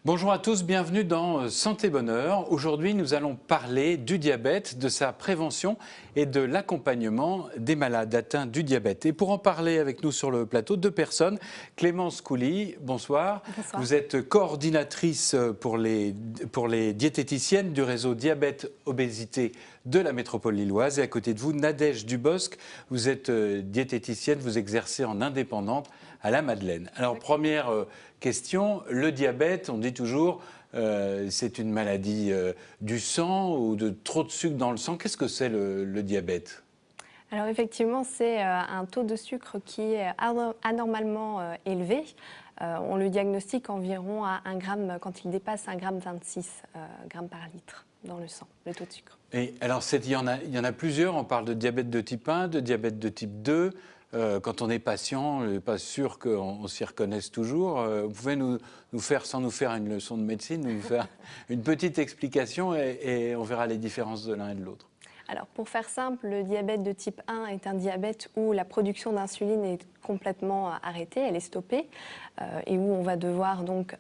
Bonjour à tous, bienvenue dans Santé Bonheur. Aujourd'hui, nous allons parler du diabète, de sa prévention et de l'accompagnement des malades atteints du diabète. Et pour en parler avec nous sur le plateau, deux personnes. Clémence Couly, bonsoir. Bonsoir. Vous êtes coordinatrice pour les diététiciennes du réseau Diabète Obésité de la métropole lilloise. Et à côté de vous, Nadège Dubosc, vous êtes diététicienne, vous exercez en indépendante à la Madeleine. Alors, première question, le diabète, on dit toujours, c'est une maladie du sang ou de trop de sucre dans le sang. Qu'est-ce que c'est le diabète ? Alors effectivement, c'est un taux de sucre qui est anormalement élevé. On le diagnostique environ à 1 gramme quand il dépasse 1,26 g grammes par litre dans le sang, le taux de sucre. Et alors, il y en a plusieurs. On parle de diabète de type 1, de diabète de type 2. Quand on est patient, on n'est pas sûr qu'on s'y reconnaisse toujours. Vous pouvez nous faire, sans nous faire une leçon de médecine, nous faire une petite explication et on verra les différences de l'un et de l'autre. Alors pour faire simple, le diabète de type 1 est un diabète où la production d'insuline est complètement arrêtée, elle est stoppée, et où on va devoir donc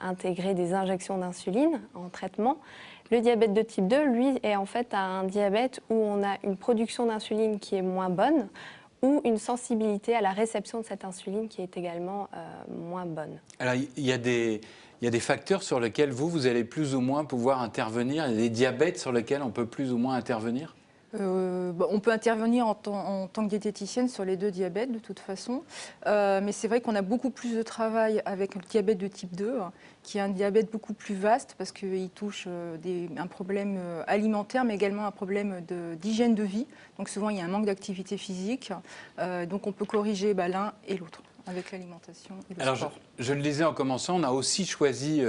intégrer des injections d'insuline en traitement. Le diabète de type 2, lui, est en fait un diabète où on a une production d'insuline qui est moins bonne, ou une sensibilité à la réception de cette insuline qui est également moins bonne. Alors, il y a des facteurs sur lesquels vous allez plus ou moins pouvoir intervenir. Il y a des diabètes sur lesquels on peut plus ou moins intervenir. On peut intervenir en tant que diététicienne sur les deux diabètes de toute façon, mais c'est vrai qu'on a beaucoup plus de travail avec le diabète de type 2, qui est un diabète beaucoup plus vaste parce qu'il touche un problème alimentaire, mais également un problème d'hygiène de vie. Donc souvent il y a un manque d'activité physique, donc on peut corriger l'un et l'autre avec l'alimentation et le sport. Je le disais en commençant, on a aussi choisi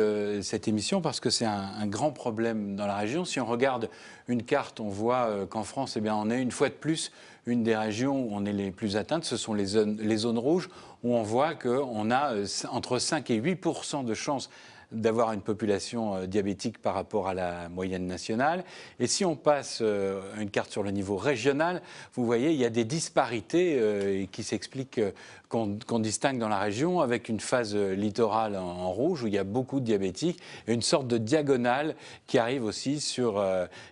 cette émission parce que c'est un grand problème dans la région. Si on regarde une carte, on voit qu'en France, on est une fois de plus une des régions où on est les plus atteintes. Ce sont les zones rouges où on voit qu'on a entre 5 et 8% de chances d'avoir une population diabétique par rapport à la moyenne nationale. Et si on passe une carte sur le niveau régional, vous voyez, il y a des disparités qui s'expliquent, qu'on distingue dans la région, avec une phase littorale en rouge où il y a beaucoup de diabétiques et une sorte de diagonale qui arrive aussi sur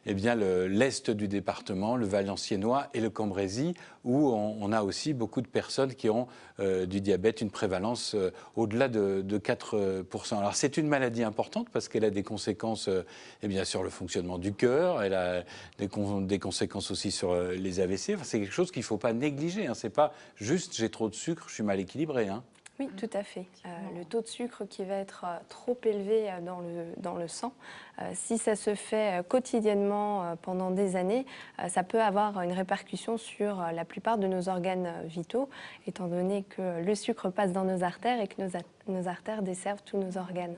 l'est du département, le Valenciennois et le Cambrésis, où on a aussi beaucoup de personnes qui ont du diabète, une prévalence au-delà de 4%. Alors c'est une maladie importante parce qu'elle a des conséquences sur le fonctionnement du cœur, elle a des conséquences aussi sur les AVC. Enfin, c'est quelque chose qu'il ne faut pas négliger. Ce n'est pas juste j'ai trop de sucre, je suis mal équilibré. Oui, tout à fait. Le taux de sucre qui va être trop élevé dans le sang, si ça se fait quotidiennement pendant des années, ça peut avoir une répercussion sur la plupart de nos organes vitaux, étant donné que le sucre passe dans nos artères et que nos artères desservent tous nos organes.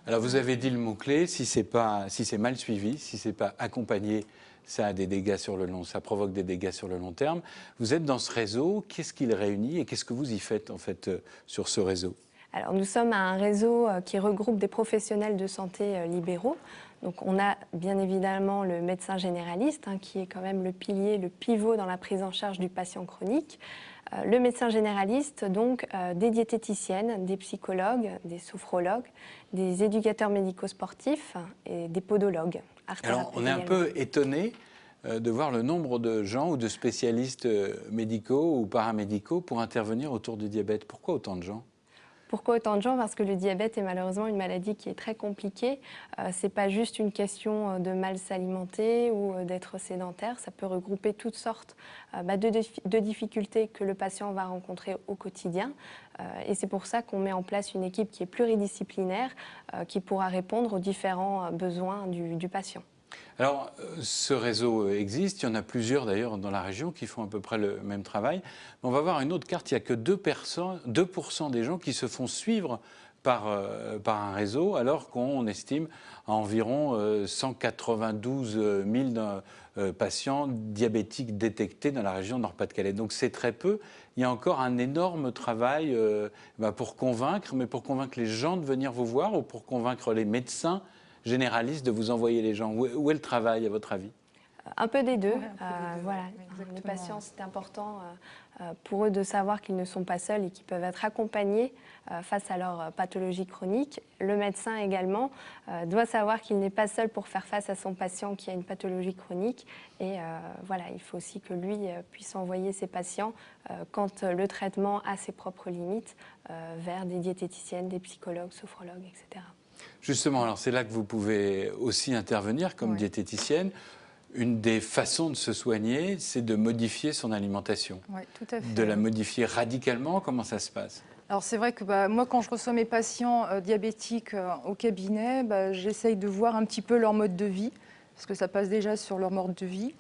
Alors vous avez dit le mot-clé, si c'est mal suivi, si ce n'est pas accompagné, ça a des dégâts sur le long, ça provoque des dégâts sur le long terme. Vous êtes dans ce réseau, qu'est-ce qui le réunit et qu'est-ce que vous y faites en fait sur ce réseau ? Alors nous sommes un réseau qui regroupe des professionnels de santé libéraux. Donc on a bien évidemment le médecin généraliste qui est quand même le pilier, le pivot dans la prise en charge du patient chronique. Le médecin généraliste, donc des diététiciennes, des psychologues, des sophrologues, des éducateurs médico-sportifs et des podologues. Alors on est un peu étonné de voir le nombre de gens ou de spécialistes médicaux ou paramédicaux pour intervenir autour du diabète. Pourquoi autant de gens ? Pourquoi autant de gens ? Parce que le diabète est malheureusement une maladie qui est très compliquée. Ce n'est pas juste une question de mal s'alimenter ou d'être sédentaire. Ça peut regrouper toutes sortes de difficultés que le patient va rencontrer au quotidien. Et c'est pour ça qu'on met en place une équipe qui est pluridisciplinaire, qui pourra répondre aux différents besoins du patient. Alors, ce réseau existe, il y en a plusieurs d'ailleurs dans la région qui font à peu près le même travail. Mais on va voir une autre carte, il n'y a que 2% des gens qui se font suivre par un réseau, alors qu'on estime à environ 192 000 patients diabétiques détectés dans la région Nord-Pas-de-Calais. Donc c'est très peu. Il y a encore un énorme travail pour convaincre, mais pour convaincre les gens de venir vous voir ou pour convaincre les médecins généraliste de vous envoyer les gens. Où est le travail, à votre avis ? Un peu des deux. Ouais, un peu des deux, Voilà. exactement. Les patients, c'est important pour eux de savoir qu'ils ne sont pas seuls et qu'ils peuvent être accompagnés face à leur pathologie chronique. Le médecin également doit savoir qu'il n'est pas seul pour faire face à son patient qui a une pathologie chronique. Et voilà, il faut aussi que lui puisse envoyer ses patients, quand le traitement a ses propres limites, vers des diététiciennes, des psychologues, sophrologues, etc. Justement, alors c'est là que vous pouvez aussi intervenir comme diététicienne. Une des façons de se soigner, c'est de modifier son alimentation. Oui, tout à fait. De la modifier radicalement, comment ça se passe? Alors c'est vrai que moi, quand je reçois mes patients diabétiques au cabinet, j'essaye de voir un petit peu leur mode de vie, parce que ça passe déjà sur leur mode de vie,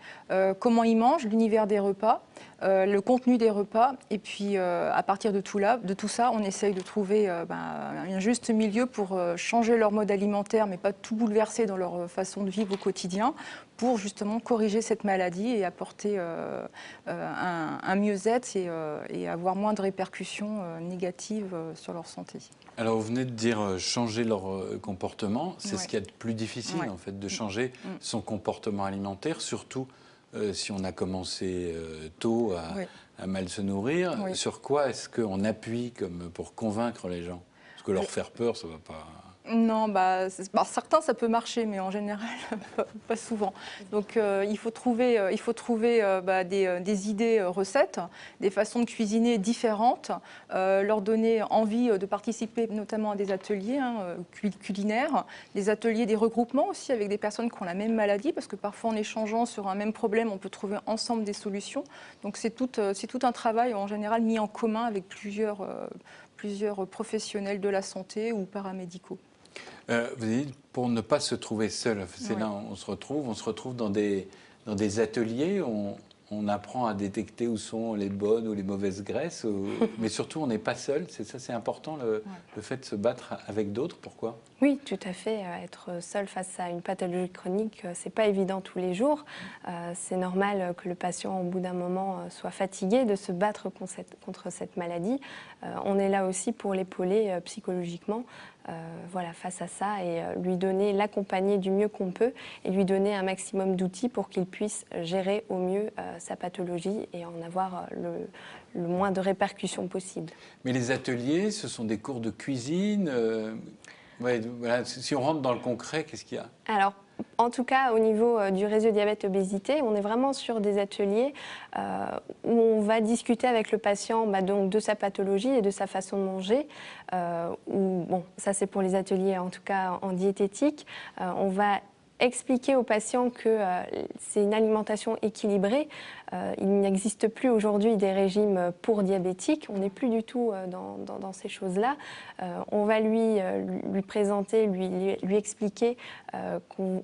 comment ils mangent, l'univers des repas, le contenu des repas, et puis à partir de tout ça, on essaye de trouver un juste milieu pour changer leur mode alimentaire, mais pas tout bouleverser dans leur façon de vivre au quotidien, pour justement corriger cette maladie et apporter un mieux-être et avoir moins de répercussions négatives sur leur santé. Alors, vous venez de dire changer leur comportement. C'est ce qu'il y a de plus difficile, en fait, de changer son comportement alimentaire, surtout si on a commencé tôt à mal se nourrir. Sur quoi est-ce qu'on appuie comme pour convaincre les gens? Parce que leur faire peur, ça ne va pas... Non, certains ça peut marcher, mais en général pas souvent. Donc il faut trouver des idées recettes, des façons de cuisiner différentes, leur donner envie de participer notamment à des ateliers culinaires, des ateliers, des regroupements aussi avec des personnes qui ont la même maladie, parce que parfois en échangeant sur un même problème, on peut trouver ensemble des solutions. Donc c'est tout un travail en général mis en commun avec plusieurs professionnels de la santé ou paramédicaux. Vous avez dit pour ne pas se trouver seul. C'est là où on se retrouve dans des ateliers où on apprend à détecter où sont les bonnes ou les mauvaises graisses, mais surtout on n'est pas seul. C'est important le fait de se battre avec d'autres. Pourquoi? Oui, tout à fait. Être seul face à une pathologie chronique, c'est pas évident tous les jours. C'est normal que le patient, au bout d'un moment, soit fatigué de se battre contre cette maladie. On est là aussi pour l'épauler psychologiquement. Face à ça, et l'accompagner du mieux qu'on peut et lui donner un maximum d'outils pour qu'il puisse gérer au mieux sa pathologie et en avoir le moins de répercussions possible. Mais les ateliers, ce sont des cours de cuisine. Si on rentre dans le concret, qu'est-ce qu'il y a? Alors, en tout cas, au niveau du réseau diabète-obésité, on est vraiment sur des ateliers où on va discuter avec le patient donc de sa pathologie et de sa façon de manger. Ça c'est pour les ateliers, en tout cas en diététique. On va expliquer aux patients que c'est une alimentation équilibrée. Il n'existe plus aujourd'hui des régimes pour diabétiques. On n'est plus du tout dans ces choses-là. On va lui présenter, lui expliquer qu'on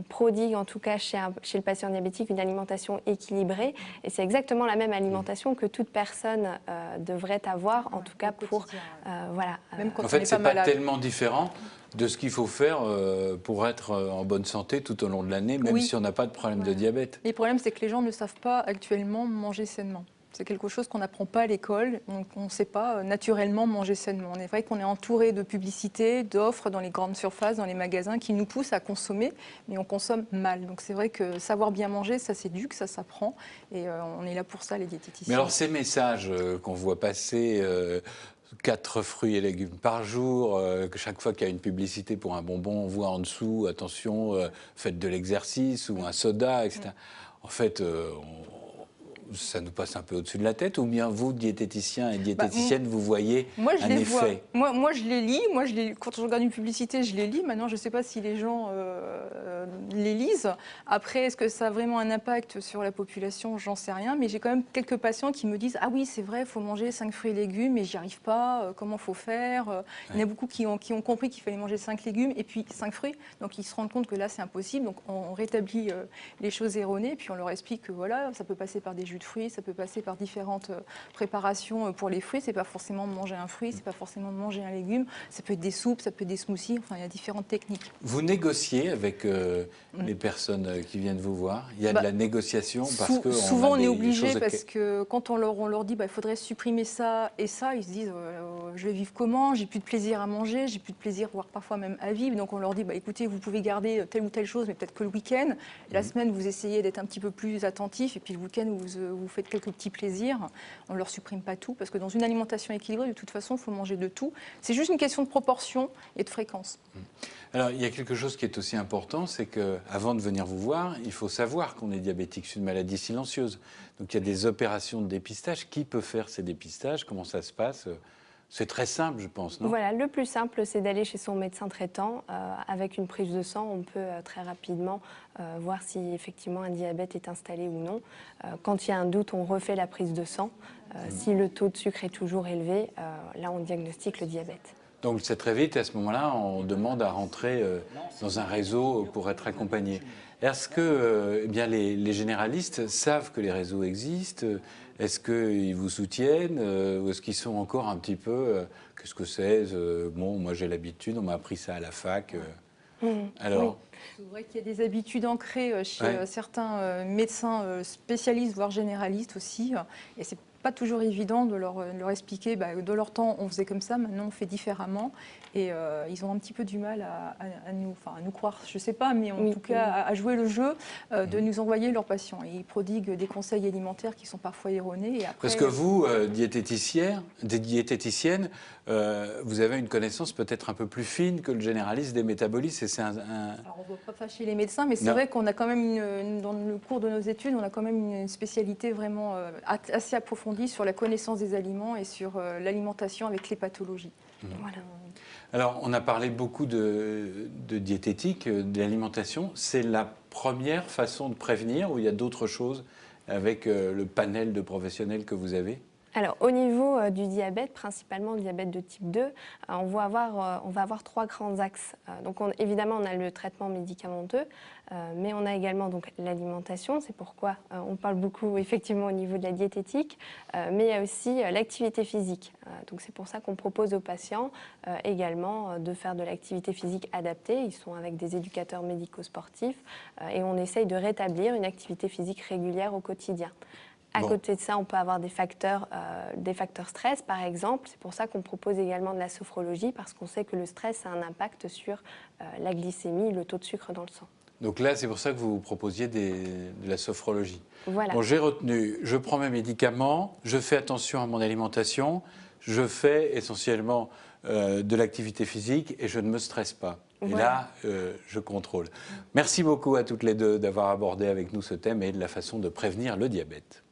prodigue, en tout cas chez le patient diabétique, une alimentation équilibrée. Et c'est exactement la même alimentation que toute personne devrait avoir, en tout cas pour... Même quand en fait, c'est pas malade. tellement différent de ce qu'il faut faire pour être en bonne santé tout au long de l'année, même si on n'a pas de problème de diabète. Le problème, c'est que les gens ne savent pas actuellement manger sainement. C'est quelque chose qu'on n'apprend pas à l'école, donc on ne sait pas naturellement manger sainement. On est vrai qu'on est entouré de publicités, d'offres dans les grandes surfaces, dans les magasins, qui nous poussent à consommer, mais on consomme mal. Donc c'est vrai que savoir bien manger, ça s'éduque, ça s'apprend, et on est là pour ça, les diététiciens. Mais alors ces messages qu'on voit passer... 4 fruits et légumes par jour, que chaque fois qu'il y a une publicité pour un bonbon, on voit en dessous, attention, faites de l'exercice ou un soda, etc. En fait, ça nous passe un peu au-dessus de la tête, ou bien vous, diététiciens et diététiciennes, vous voyez un effet? Moi, je les lis. Quand je regarde une publicité, je les lis. Maintenant, je ne sais pas si les gens les lisent. Après, est-ce que ça a vraiment un impact sur la population? J'en sais rien. Mais j'ai quand même quelques patients qui me disent « Ah oui, c'est vrai, il faut manger 5 fruits et légumes, mais j'y arrive pas. Comment il faut faire ?» Il y en a beaucoup qui ont compris qu'il fallait manger 5 légumes et puis 5 fruits. Donc, ils se rendent compte que là, c'est impossible. Donc, on rétablit les choses erronées. Puis, on leur explique que voilà, ça peut passer par des jus de fruits, ça peut passer par différentes préparations pour les fruits. C'est pas forcément de manger un fruit, c'est pas forcément de manger un légume. Ça peut être des soupes, ça peut être des smoothies. Enfin, il y a différentes techniques. Vous négociez avec les personnes qui viennent vous voir? Il y a de la négociation parce que souvent on est obligé parce que quand on leur dit il faudrait supprimer ça et ça, ils se disent je vais vivre comment? J'ai plus de plaisir à manger, j'ai plus de plaisir, voire parfois même à vivre. Donc on leur dit écoutez, vous pouvez garder telle ou telle chose, mais peut-être que le week-end. La semaine, vous essayez d'être un petit peu plus attentif et puis le week-end, vous faites quelques petits plaisirs. On ne leur supprime pas tout parce que dans une alimentation équilibrée, de toute façon, il faut manger de tout. C'est juste une question de proportion et de fréquence. Alors, il y a quelque chose qui est aussi important, c'est qu'avant de venir vous voir, il faut savoir qu'on est diabétique. C'est une maladie silencieuse. Donc, il y a des opérations de dépistage. Qui peut faire ces dépistages? Comment ça se passe? C'est très simple, je pense, non? Voilà, le plus simple, c'est d'aller chez son médecin traitant. Avec une prise de sang, on peut très rapidement voir si effectivement un diabète est installé ou non. Quand il y a un doute, on refait la prise de sang. Si le taux de sucre est toujours élevé, là, on diagnostique le diabète. Donc c'est très vite, et à ce moment-là, on demande à rentrer dans un réseau pour être accompagné. Est-ce que eh bien, les généralistes savent que les réseaux existent? Est-ce qu'ils vous soutiennent? Ou est-ce qu'ils sont encore un petit peu qu'est-ce que c'est? Bon, moi j'ai l'habitude, on m'a appris ça à la fac. Alors, oui. C'est vrai qu'il y a des habitudes ancrées chez certains médecins spécialistes, voire généralistes aussi. Et c'est pas toujours évident de leur expliquer, de leur temps on faisait comme ça, maintenant on fait différemment. Et ils ont un petit peu du mal à nous croire, je ne sais pas, mais en tout cas à jouer le jeu de nous envoyer leurs patients. Et ils prodiguent des conseils alimentaires qui sont parfois erronés. Et après, parce que vous, diététiciennes, vous avez une connaissance peut-être un peu plus fine que le généraliste des métabolistes. Alors on ne va pas fâcher les médecins, mais c'est vrai qu'on a quand même, dans le cours de nos études, on a quand même une spécialité vraiment assez approfondie sur la connaissance des aliments et sur l'alimentation avec les pathologies. Voilà. Alors, on a parlé beaucoup de diététique, d'alimentation. C'est la première façon de prévenir ou il y a d'autres choses avec le panel de professionnels que vous avez? Alors, au niveau du diabète, principalement le diabète de type 2, on va avoir trois grands axes. Donc, évidemment, on a le traitement médicamenteux, mais on a également l'alimentation. C'est pourquoi on parle beaucoup, effectivement, au niveau de la diététique, mais il y a aussi l'activité physique. Donc, c'est pour ça qu'on propose aux patients également de faire de l'activité physique adaptée. Ils sont avec des éducateurs médico-sportifs et on essaye de rétablir une activité physique régulière au quotidien. À côté de ça, on peut avoir des facteurs stress, par exemple. C'est pour ça qu'on propose également de la sophrologie, parce qu'on sait que le stress a un impact sur la glycémie, le taux de sucre dans le sang. Donc là, c'est pour ça que vous proposiez de la sophrologie. Voilà. Bon, j'ai retenu, je prends mes médicaments, je fais attention à mon alimentation, je fais essentiellement de l'activité physique et je ne me stresse pas. Et là, je contrôle. Merci beaucoup à toutes les deux d'avoir abordé avec nous ce thème et de la façon de prévenir le diabète.